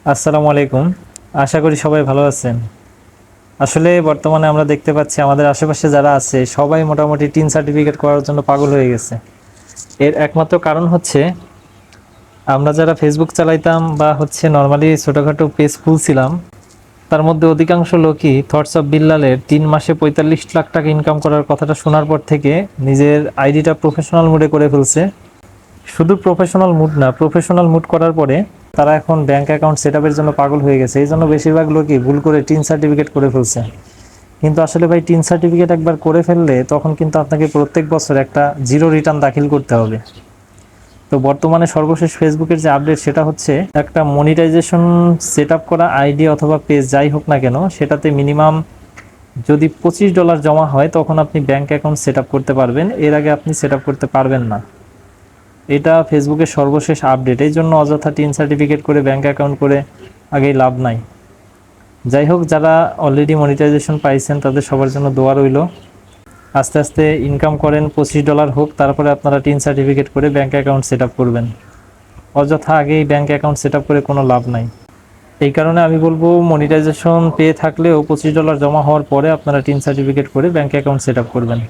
আসসালামু আলাইকুম। আশা করি সবাই ভালো আছেন। আসলে বর্তমানে আমরা দেখতে পাচ্ছি আমাদের আশেপাশে যারা আছে সবাই মোটামুটি টিন সার্টিফিকেট করার জন্য পাগল হয়ে গেছে। এর একমাত্র কারণ হচ্ছে আমরা যারা ফেসবুক চালাইতাম বা নর্মালি ছোটোখাটো পেজ খুলছিলাম, তার মধ্যে অধিকাংশ লোকই থটস অফ বিল্লালের 3 মাসে 45 লাখ টাকা ইনকাম করার কথাটা শোনার পর থেকে নিজের আইডিটা প্রফেশনাল মুডে করে ফেলছে। শুধু প্রফেশনাল মুড না, প্রফেশনাল মুড করার পরে তারা এখন ব্যাংক অ্যাকাউন্ট সেট আপের জন্য পাগল হয়ে গেছে। এই জন্য বেশিরভাগ লোকই ভুল করে টিন সার্টিফিকেট করে ফেলছে। কিন্তু আসলে ভাই, টিন সার্টিফিকেট একবার করে ফেললে তখন কিন্তু আপনাকে প্রত্যেক বছর একটা জিরো রিটার্ন দাখিল করতে হবে। তো বর্তমানে সর্বশেষ ফেসবুকের যে আপডেট, সেটা হচ্ছে একটা মনিটাইজেশন সেট আপ করা আইডি অথবা পেজ যাই হোক না কেন, সেটাতে মিনিমাম যদি $25 জমা হয় তখন আপনি ব্যাংক অ্যাকাউন্ট সেট আপ করতে পারবেন। এর আগে আপনি সেট আপ করতে পারবেন না। এটা ফেসবুকের সর্বশেষ আপডেট। এই জন্য অযথা টিন সার্টিফিকেট করে ব্যাংক অ্যাকাউন্ট করে আগেই লাভ নাই। যাই হোক, যারা অলরেডি মনিটাইজেশন পাইছেন তাদের সবার জন্য দোয়া রইল। আস্তে আস্তে ইনকাম করেন, $25 হোক, তারপরে আপনারা টিন সার্টিফিকেট করে ব্যাংক অ্যাকাউন্ট সেট আপ করবেন। অযথা আগেই ব্যাংক অ্যাকাউন্ট সেট আপ করে কোনো লাভ নাই। এই কারণে আমি বলবো, মনিটাইজেশন পেয়ে থাকলেও $25 জমা হওয়ার পরে আপনারা টিন সার্টিফিকেট করে ব্যাংক অ্যাকাউন্ট সেট আপ করবেন।